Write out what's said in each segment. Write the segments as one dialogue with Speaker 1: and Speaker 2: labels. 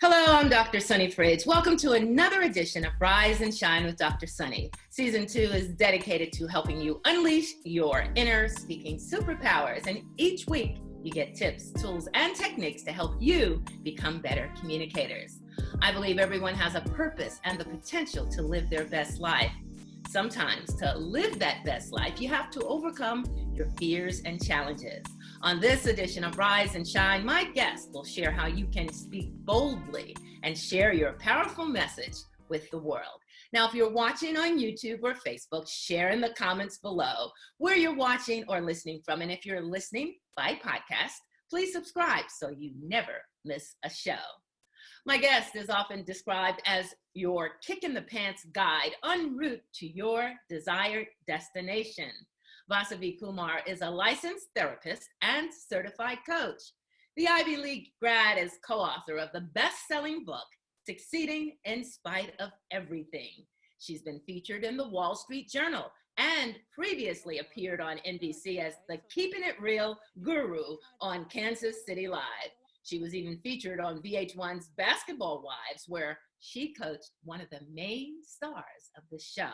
Speaker 1: Hello, I'm Dr. Sunny Fridge. Welcome to another edition of Rise and Shine with Dr. Sunny. Season 2 is dedicated to helping you unleash your inner speaking superpowers. And each week, you get tips, tools, and techniques to help you become better communicators. I believe everyone has a purpose and the potential to live their best life. Sometimes to live that best life, you have to overcome your fears and challenges. On this edition of Rise and Shine, my guest will share how you can speak boldly and share your powerful message with the world. Now, if you're watching on YouTube or Facebook, share in the comments below where you're watching or listening from. And if you're listening by podcast, please subscribe so you never miss a show. My guest is often described as your kick in the pants guide en route to your desired destination. Vasavi Kumar is a licensed therapist and certified coach. The Ivy League grad is co-author of the best-selling book, Succeeding in Spite of Everything. She's been featured in the Wall Street Journal and previously appeared on NBC as the Keeping It Real guru on Kansas City Live. She was even featured on VH1's Basketball Wives, where she coached one of the main stars of the show.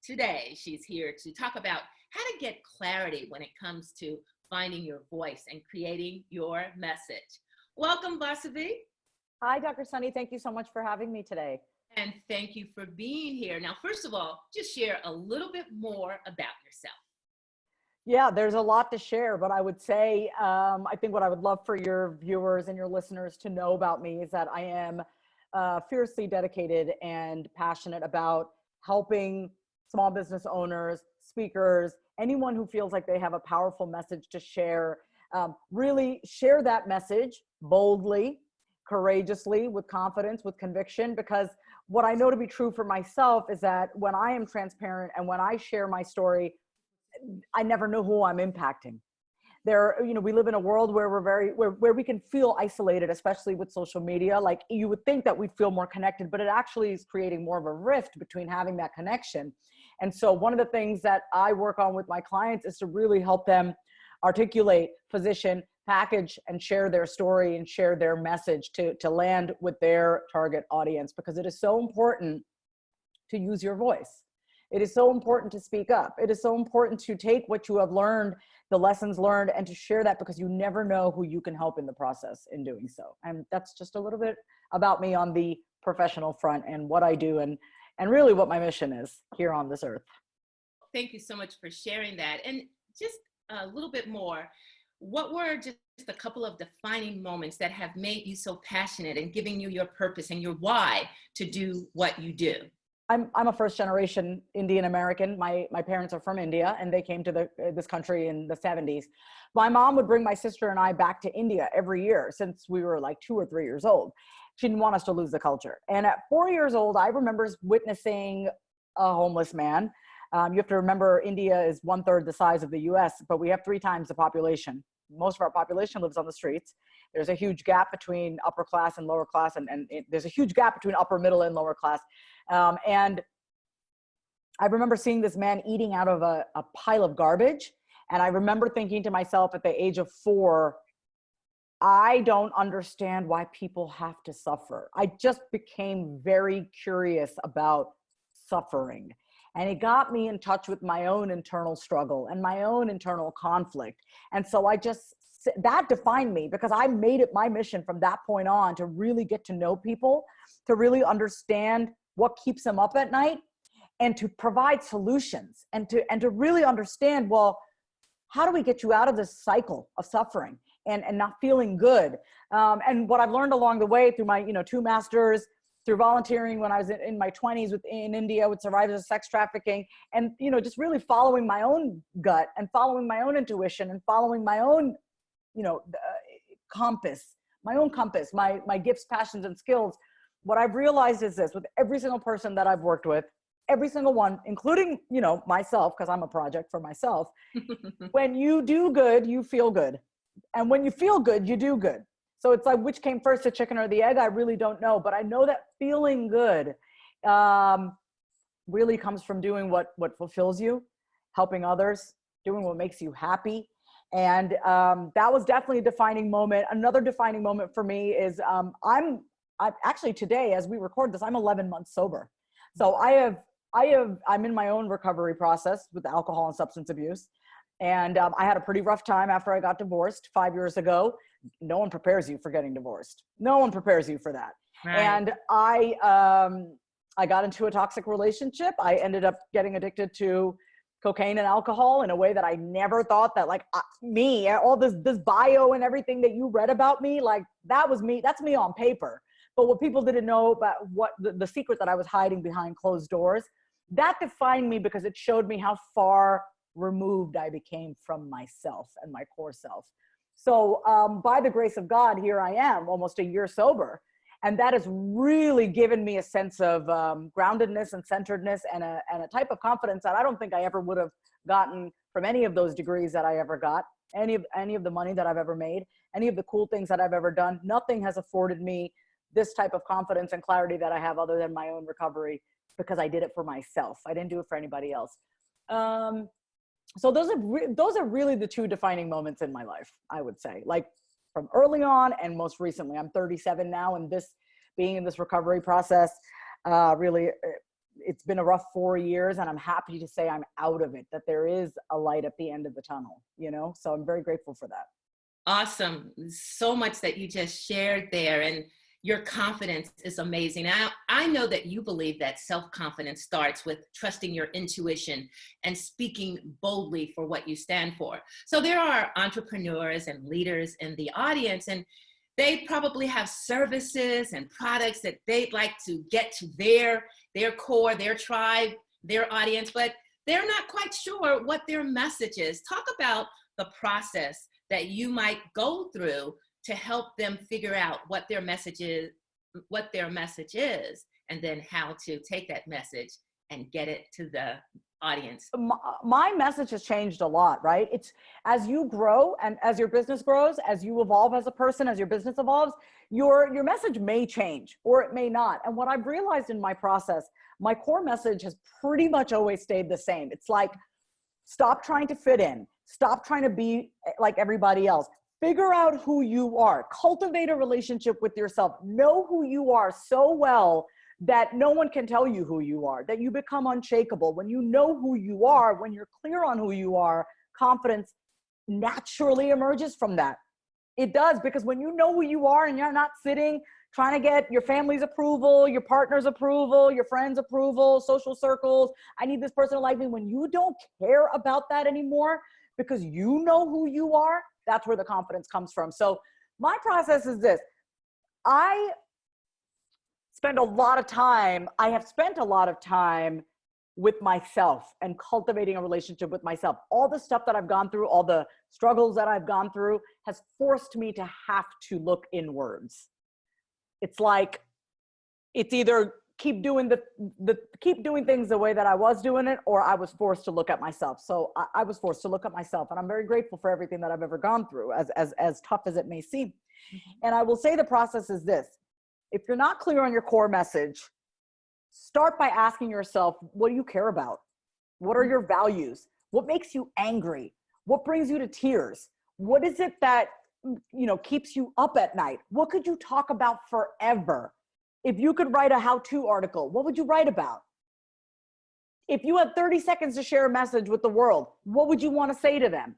Speaker 1: Today, she's here to talk about how to get clarity when it comes to finding your voice and creating your message. Welcome, Vasavi.
Speaker 2: Hi, Dr. Sunny. Thank you so much for having me today.
Speaker 1: And thank you for being here. Now, first of all, just share a little bit more about yourself.
Speaker 2: Yeah, there's a lot to share, but I would say, I think what I would love for your viewers and your listeners to know about me is that I am fiercely dedicated and passionate about helping small business owners, speakers, anyone who feels like they have a powerful message to share, really share that message boldly, courageously, with confidence, with conviction, because what I know to be true for myself is that when I am transparent and when I share my story, I never know who I'm impacting. We live in a world where where we can feel isolated, especially with social media. Like, you would think that we'd feel more connected, but it actually is creating more of a rift between having that connection. And so one of the things that I work on with my clients is to really help them articulate, position, package, and share their story and share their message to land with their target audience, because it is so important to use your voice. It is so important to speak up. It is so important to take what you have learned, the lessons learned, and to share that, because you never know who you can help in the process in doing so. And that's just a little bit about me on the professional front and what I do and really what my mission is here on this earth.
Speaker 1: Thank you so much for sharing that. And just a little bit more, what were just a couple of defining moments that have made you so passionate and giving you your purpose and your why to do what you do?
Speaker 2: I'm a first generation Indian American. My parents are from India, and they came to this country in the 70s. My mom would bring my sister and I back to India every year since we were like 2 or 3 years old. She didn't want us to lose the culture. And at 4 years old, I remember witnessing a homeless man. You have to remember, India is 1/3 the size of the US, but we have 3 times the population. Most of our population lives on the streets. There's a huge gap between upper class and lower class, and there's a huge gap between upper, middle, and lower class. And I remember seeing this man eating out of a pile of garbage. And I remember thinking to myself at the age of 4, I don't understand why people have to suffer. I just became very curious about suffering. And it got me in touch with my own internal struggle and my own internal conflict. And so that defined me, because I made it my mission from that point on to really get to know people, to really understand what keeps them up at night, and to provide solutions, and to really understand, well, how do we get you out of this cycle of suffering and not feeling good? And what I've learned along the way through my 2 masters, through volunteering when I was in my 20s in India with survivors of sex trafficking, and just really following my own gut and following my own intuition and following my own compass, my gifts, passions, and skills. What I've realized is this: with every single person that I've worked with, every single one, including myself, because I'm a project for myself, when you do good, you feel good, and when you feel good, you do good. So it's like, which came first, the chicken or the egg? I really don't know. But I know that feeling good really comes from doing what fulfills you, helping others, doing what makes you happy. And that was definitely a defining moment. Another defining moment for me is I'm actually today, as we record this, I'm 11 months sober. So I'm in my own recovery process with alcohol and substance abuse. And I had a pretty rough time after I got divorced 5 years ago. No one prepares you for getting divorced. No one prepares you for that.
Speaker 1: Right.
Speaker 2: And I got into a toxic relationship. I ended up getting addicted to cocaine and alcohol in a way that I never thought that, like, me, all this bio and everything that you read about me, like, that was me. That's me on paper. But what people didn't know about what the secret that I was hiding behind closed doors, that defined me because it showed me how far removed I became from myself and my core self. So by the grace of God, here I am, almost a year sober. And that has really given me a sense of groundedness and centeredness and a type of confidence that I don't think I ever would have gotten from any of those degrees that I ever got, any of the money that I've ever made, any of the cool things that I've ever done. Nothing has afforded me this type of confidence and clarity that I have other than my own recovery, because I did it for myself. I didn't do it for anybody else. So those are really the two defining moments in my life, I would say, like from early on and most recently. I'm 37 now, and being in this recovery process, really, it's been a rough 4 years, and I'm happy to say I'm out of it, that there is a light at the end of the tunnel, so I'm very grateful for that.
Speaker 1: Awesome. So much that you just shared there, and your confidence is amazing. I know that you believe that self-confidence starts with trusting your intuition and speaking boldly for what you stand for. So there are entrepreneurs and leaders in the audience, and they probably have services and products that they'd like to get to their core, their tribe, their audience, but they're not quite sure what their message is. Talk about the process that you might go through to help them figure out what their message is, and then how to take that message and get it to the audience.
Speaker 2: My message has changed a lot, right? It's as you grow and as your business grows, as you evolve as a person, as your business evolves, your message may change or it may not. And what I've realized in my process, my core message has pretty much always stayed the same. It's like, stop trying to fit in. Stop trying to be like everybody else. Figure out who you are. Cultivate a relationship with yourself. Know who you are so well that no one can tell you who you are, that you become unshakable. When you know who you are, when you're clear on who you are, confidence naturally emerges from that. It does, because when you know who you are and you're not sitting trying to get your family's approval, your partner's approval, your friends' approval, social circles, I need this person to like me. When you don't care about that anymore because you know who you are, that's where the confidence comes from. So my process is this. I have spent a lot of time with myself and cultivating a relationship with myself. All the stuff that I've gone through, all the struggles that I've gone through has forced me to have to look inwards. It's like, it's either keep doing things the way that I was doing it, or I was forced to look at myself. So I was forced to look at myself, and I'm very grateful for everything that I've ever gone through, as tough as it may seem. Mm-hmm. And I will say the process is this. If you're not clear on your core message, start by asking yourself, what do you care about? What are your values? What makes you angry? What brings you to tears? What is it that, keeps you up at night? What could you talk about forever? If you could write a how-to article, what would you write about? If you had 30 seconds to share a message with the world, what would you want to say to them?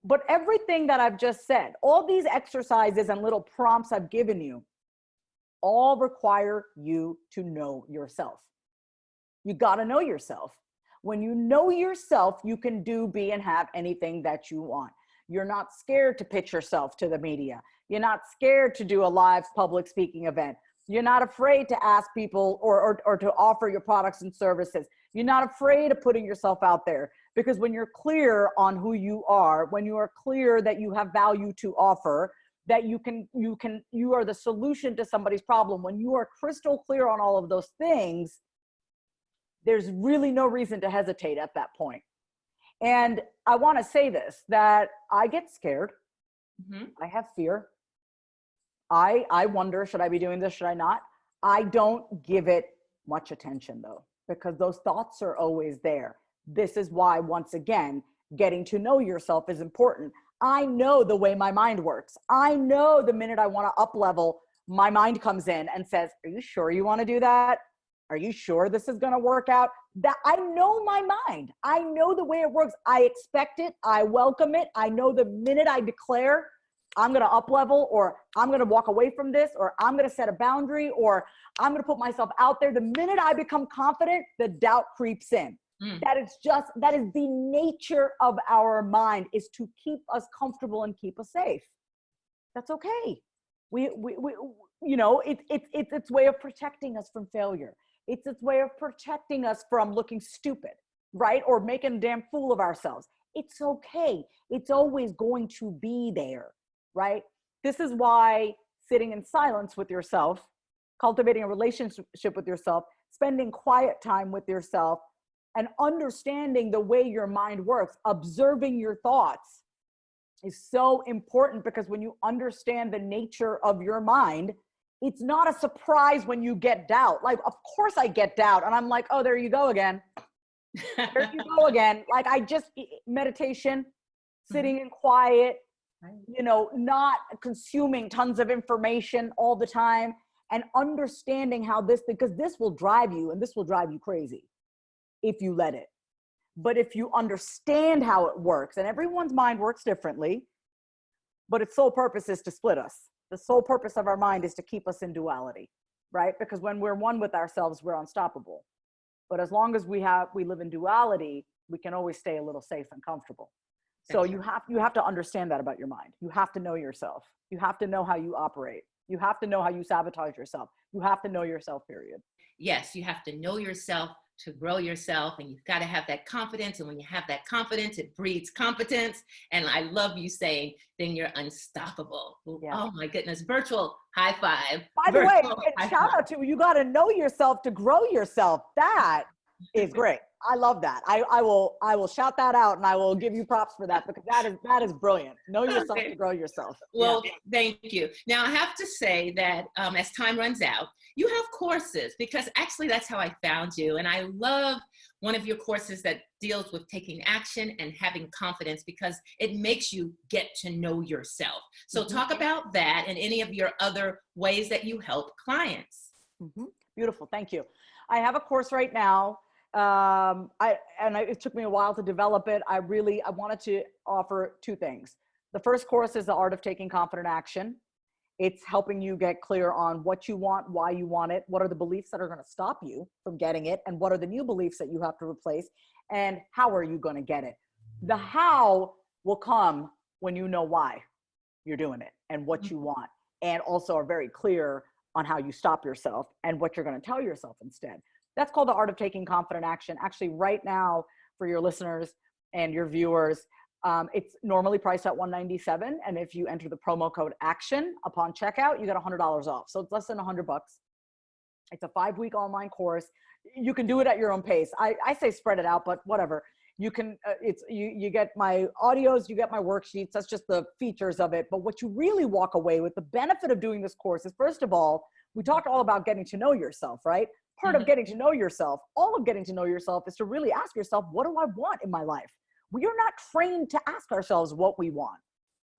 Speaker 2: But everything that I've just said, all these exercises and little prompts I've given you, all require you to know yourself. You got to know yourself. When you know yourself, you can do, be, and have anything that you want. You're not scared to pitch yourself to the media. You're not scared to do a live public speaking event. You're not afraid to ask people or to offer your products and services. You're not afraid of putting yourself out there, because when you're clear on who you are, when you are clear that you have value to offer, that you are the solution to somebody's problem, when you are crystal clear on all of those things, there's really no reason to hesitate at that point. And I want to say this, that I get scared. Mm-hmm. I have fear. I wonder, should I be doing this? Should I not? I don't give it much attention though, because those thoughts are always there. This is why, once again, Getting to know yourself is important. I know the way my mind works. I know the minute I want to up level, my mind comes in and says, are you sure you want to do that? Are you sure this is going to work out? That I know my mind. I know the way it works. I expect it. I welcome it. I know the minute I declare I'm going to up level, or I'm going to walk away from this, or I'm going to set a boundary, or I'm going to put myself out there. The minute I become confident, the doubt creeps in. That is the nature of our mind, is to keep us comfortable and keep us safe. That's okay. We you know, it's its way of protecting us from failure. It's its way of protecting us from looking stupid, right? Or making a damn fool of ourselves. It's okay. It's always going to be there, right? This is why sitting in silence with yourself, cultivating a relationship with yourself, spending quiet time with yourself, and understanding the way your mind works, observing your thoughts is so important, because when you understand the nature of your mind, it's not a surprise when you get doubt. Like, of course I get doubt. And I'm like, oh, there you go again. There you go again. Like, meditation, sitting in quiet, you know, not consuming tons of information all the time, and understanding how because this will drive you, and this will drive you crazy if you let it. But if you understand how it works, and everyone's mind works differently, but its sole purpose is to split us. The sole purpose of our mind is to keep us in duality, right? Because when we're one with ourselves, we're unstoppable. But as long as we live in duality, we can always stay a little safe and comfortable. So you have to understand that about your mind. You have to know yourself. You have to know how you operate. You have to know how you sabotage yourself. You have to know yourself, period.
Speaker 1: Yes, you have to know yourself to grow yourself, and you've got to have that confidence. And when you have that confidence, it breeds competence. And I love you saying, then you're unstoppable. Yeah. Oh my goodness. Virtual high five.
Speaker 2: By the way, shout out to you. Got to know yourself to grow yourself. That is great. I love that. I will shout that out, and I will give you props for that, because that is brilliant. Know yourself to grow yourself.
Speaker 1: Well, thank you. Now I have to say that as time runs out, you have courses, because actually that's how I found you. And I love one of your courses that deals with taking action and having confidence, because it makes you get to know yourself. So talk about that and any of your other ways that you help clients.
Speaker 2: Beautiful. Thank you. I have a course right now. It took me a while to develop it. I wanted to offer two things. The first course is the art of taking confident action. It's helping you get clear on what you want, why you want it, what are the beliefs that are going to stop you from getting it, and what are the new beliefs that you have to replace, and how are you going to get it. The how will come when you know why you're doing it and what you want, and also are very clear on how you stop yourself and what you're going to tell yourself instead. That's called the art of taking confident action. Actually, right now, for your listeners and your viewers, it's normally priced at $197. And if you enter the promo code ACTION upon checkout, you get $100 off. So it's less than $100. It's a 5-week online course. You can do it at your own pace. I say spread it out, but whatever. You can, you get my audios, you get my worksheets. That's just the features of it. But what you really walk away with, the benefit of doing this course is, first of all, we talked all about getting to know yourself, right? Part of getting to know yourself, all of getting to know yourself, is to really ask yourself, what do I want in my life? We are not trained to ask ourselves what we want.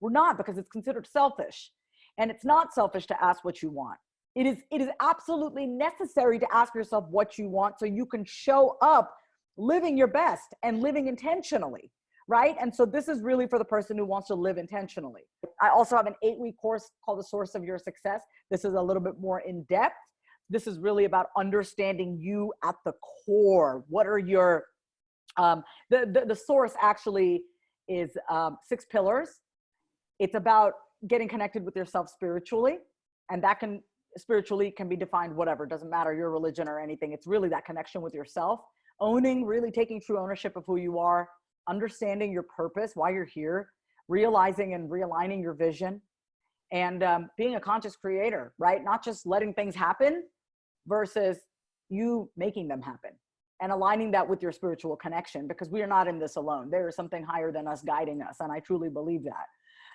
Speaker 2: We're not, because it's considered selfish. And it's not selfish to ask what you want. It is absolutely necessary to ask yourself what you want, so you can show up living your best and living intentionally, right? And so this is really for the person who wants to live intentionally. I also have an 8-week course called The Source of Your Success. This is a little bit more in depth. This is really about understanding you at the core. What are your, the source actually is 6 pillars. It's about getting connected with yourself spiritually. And that spiritually can be defined whatever, doesn't matter your religion or anything. It's really that connection with yourself, really taking true ownership of who you are, understanding your purpose, why you're here, realizing and realigning your vision, and being a conscious creator, right? Not just letting things happen versus you making them happen, and aligning that with your spiritual connection, because we are not in this alone. There is something higher than us guiding us. And I truly believe that.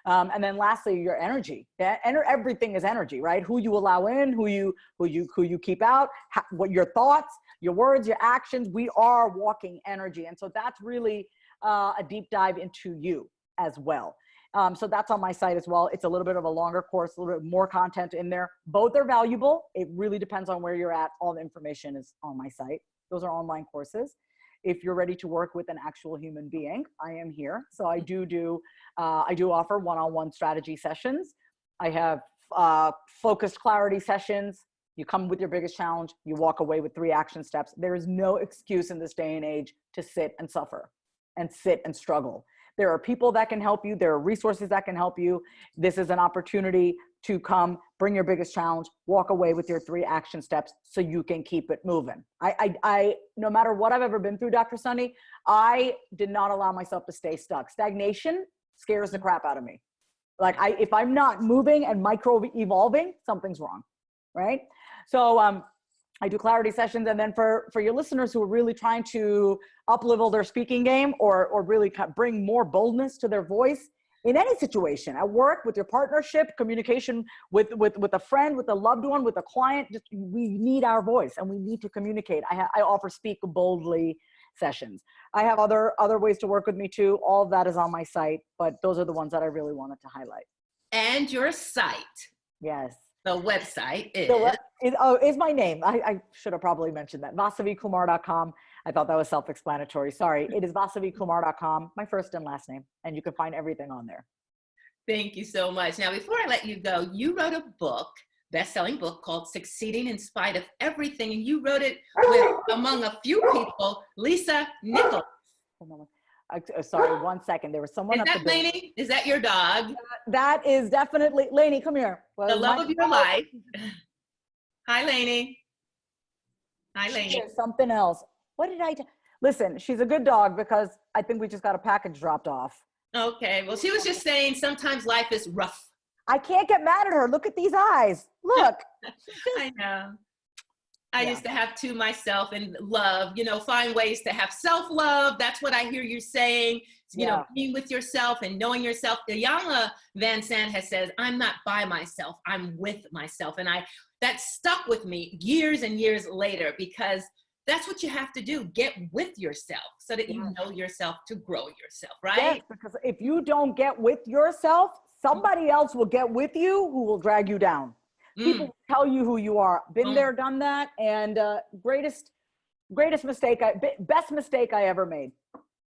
Speaker 2: And then lastly, your energy. Everything is energy, right? Who you allow in, who you keep out, what your thoughts, your words, your actions, we are walking energy. And so that's really a deep dive into you as well. So that's on my site as well. It's a little bit of a longer course, a little bit more content in there. Both are valuable. It really depends on where you're at. All the information is on my site. Those are online courses. If you're ready to work with an actual human being, I am here. So I do offer one-on-one strategy sessions. I have focused clarity sessions. You come with your biggest challenge, you walk away with 3 action steps. There is no excuse in this day and age to sit and suffer and sit and struggle. There are people that can help you. There are resources that can help you. This is an opportunity to come, bring your biggest challenge, walk away with your 3 action steps so you can keep it moving. I no matter what I've ever been through, Dr. Sunny, I did not allow myself to stay stuck. Stagnation scares the crap out of me. Like if I'm not moving and micro evolving, something's wrong, right? So I do clarity sessions. And then for your listeners who are really trying to up-level their speaking game or really bring more boldness to their voice in any situation, at work, with your partnership, communication with a friend, with a loved one, with a client, we need our voice and we need to communicate. I offer Speak Boldly sessions. I have other ways to work with me too. All of that is on my site, but those are the ones that I really wanted to highlight.
Speaker 1: And your site.
Speaker 2: Yes.
Speaker 1: The website
Speaker 2: is my name. I should have probably mentioned that. VasaviKumar.com. I thought that was self-explanatory. Sorry. It is VasaviKumar.com, my first and last name. And you can find everything on there.
Speaker 1: Thank you so much. Now, before I let you go, you wrote a book, best-selling book called Succeeding in Spite of Everything. And you wrote it with, among a few people, Lisa Nichols.
Speaker 2: Sorry, 1 second. There was someone up the door.
Speaker 1: Lainey? Is that your dog?
Speaker 2: That is definitely Lainey. Come here.
Speaker 1: Well, the love of your life. Hi, Lainey. Hi, Lainey.
Speaker 2: There's something else. What did I do? Listen, she's a good dog because I think we just got a package dropped off.
Speaker 1: Okay. Well, she was just saying sometimes life is rough.
Speaker 2: I can't get mad at her. Look at these eyes. Look.
Speaker 1: I know. I used to have to myself and love, find ways to have self-love. That's what I hear you saying, being with yourself and knowing yourself. Iyanla Vanzant has said, I'm not by myself, I'm with myself. And that stuck with me years and years later because that's what you have to do. Get with yourself so that you know yourself to grow yourself, right?
Speaker 2: Yes, because if you don't get with yourself, somebody else will get with you who will drag you down. People tell you who you are. Been there, done that. And best mistake I ever made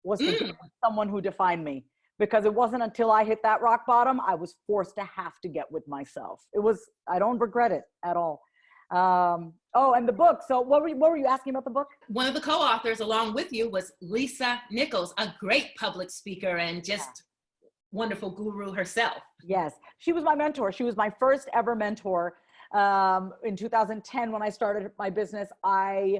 Speaker 2: was to get with someone who defined me, because it wasn't until I hit that rock bottom, I was forced to have to get with myself. I don't regret it at all. And the book. So what were you asking about the book?
Speaker 1: One of the co-authors along with you was Lisa Nichols, a great public speaker and just wonderful guru herself.
Speaker 2: Yes, she was my mentor. She was my first ever mentor. In 2010, when I started my business, I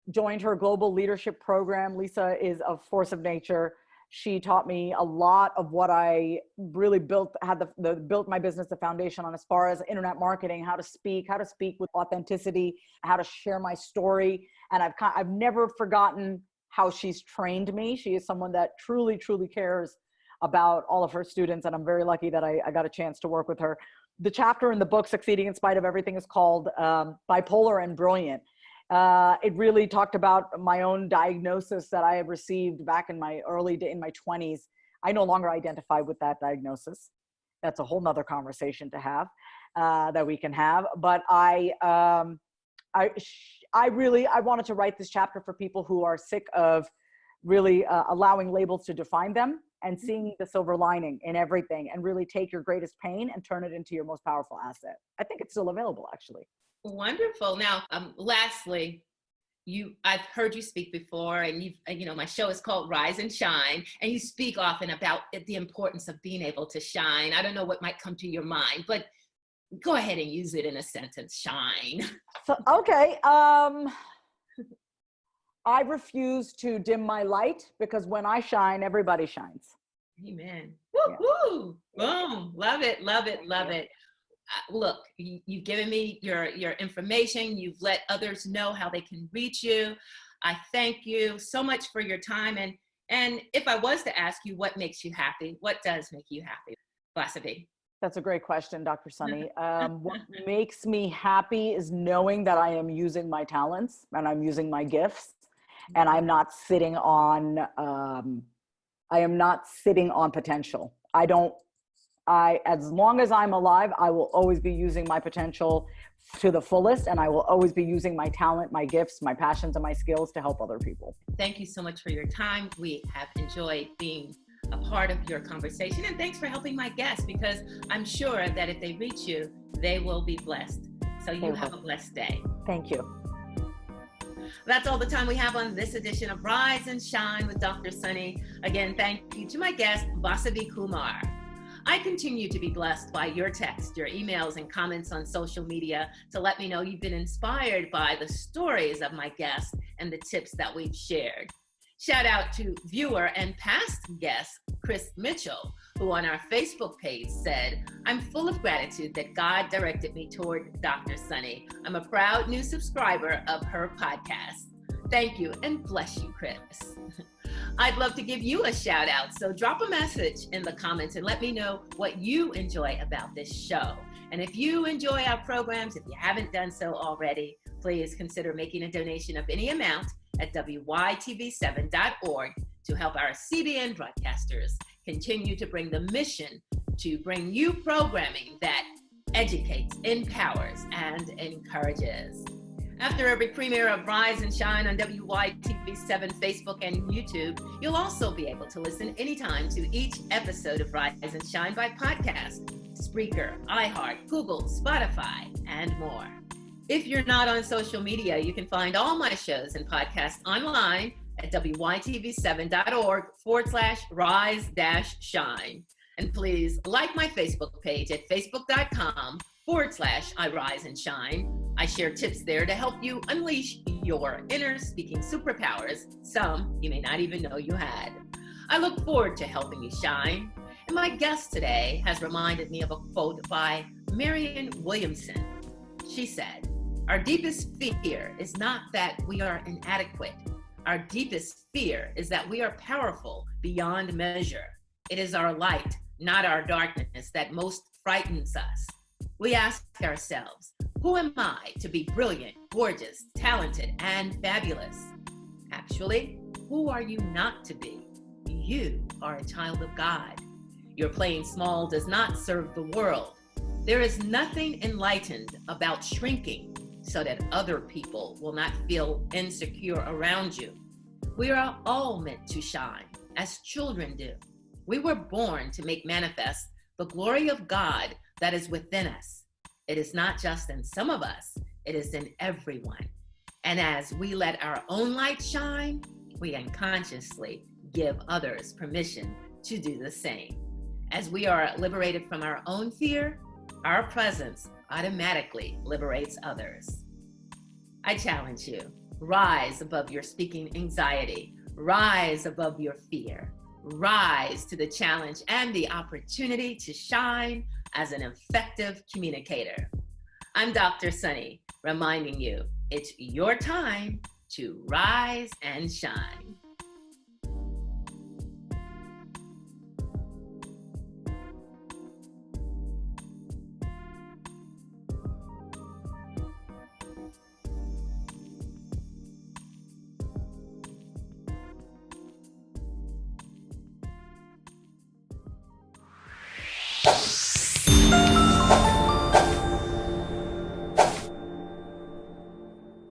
Speaker 2: joined her global leadership program. Lisa is a force of nature. She taught me a lot of what I really built my business, the foundation on, as far as internet marketing, how to speak with authenticity, how to share my story. And I've never forgotten how she's trained me. She is someone that truly, truly cares about all of her students. And I'm very lucky that I got a chance to work with her. The chapter in the book, Succeeding in Spite of Everything, is called Bipolar and Brilliant. It really talked about my own diagnosis that I had received back in my 20s. I no longer identify with that diagnosis. That's a whole nother conversation to have, that we can have. But I wanted to write this chapter for people who are sick of really allowing labels to define them and seeing the silver lining in everything, and really take your greatest pain and turn it into your most powerful asset. I think it's still available, actually.
Speaker 1: Wonderful. Now, lastly, I've heard you speak before, and my show is called Rise and Shine, and you speak often about the importance of being able to shine. I don't know what might come to your mind, but go ahead and use it in a sentence. Shine.
Speaker 2: So, okay. I refuse to dim my light, because when I shine, everybody shines.
Speaker 1: Amen. Woo-hoo. Boom. Love it. Love it. Love it. Look, you've given me your information. You've let others know how they can reach you. I thank you so much for your time. And if I was to ask you what makes you happy, what does make you happy, Vasavi?
Speaker 2: That's a great question, Dr. Sunny. What makes me happy is knowing that I am using my talents and I'm using my gifts, and I'm not sitting on I am not sitting on potential. As long as I'm alive, I will always be using my potential to the fullest, and I will always be using my talent, my gifts, my passions, and my skills to help other people.
Speaker 1: Thank you so much for your time. We have enjoyed being a part of your conversation, and thanks for helping my guests, because I'm sure that if they reach you, they will be blessed. So you have a blessed day.
Speaker 2: Thank you.
Speaker 1: That's all the time we have on this edition of Rise and Shine with Dr. Sunny. Again, thank you to my guest, Vasavi Kumar. I continue to be blessed by your texts, your emails, and comments on social media to let me know you've been inspired by the stories of my guests and the tips that we've shared. Shout out to viewer and past guest, Chris Mitchell, who on our Facebook page said, "I'm full of gratitude that God directed me toward Dr. Sunny. I'm a proud new subscriber of her podcast." Thank you, and bless you, Chris. I'd love to give you a shout out, so drop a message in the comments and let me know what you enjoy about this show. And if you enjoy our programs, if you haven't done so already, please consider making a donation of any amount at wytv7.org to help our CBN broadcasters continue to bring the mission to bring you programming that educates, empowers, and encourages. After every premiere of Rise and Shine on WYTV7 Facebook and YouTube, you'll also be able to listen anytime to each episode of Rise and Shine by podcast, Spreaker, iHeart, Google, Spotify, and more. If you're not on social media, you can find all my shows and podcasts online at wytv7.org/rise-shine. And please like my Facebook page at facebook.com/I Rise and Shine. I share tips there to help you unleash your inner speaking superpowers, some you may not even know you had. I look forward to helping you shine. And my guest today has reminded me of a quote by Marianne Williamson. She said, "Our deepest fear is not that we are inadequate. Our deepest fear is that we are powerful beyond measure. It is our light, not our darkness, that most frightens us." We ask ourselves, who am I to be brilliant, gorgeous, talented, and fabulous? Actually, who are you not to be? You are a child of God. Your playing small does not serve the world. There is nothing enlightened about shrinking so that other people will not feel insecure around you. We are all meant to shine, as children do. We were born to make manifest the glory of God that is within us. It is not just in some of us, it is in everyone. And as we let our own light shine, we unconsciously give others permission to do the same. As we are liberated from our own fear, our presence automatically liberates others. I challenge you, rise above your speaking anxiety, rise above your fear, rise to the challenge and the opportunity to shine as an effective communicator. I'm Dr. Sunny, reminding you it's your time to rise and shine.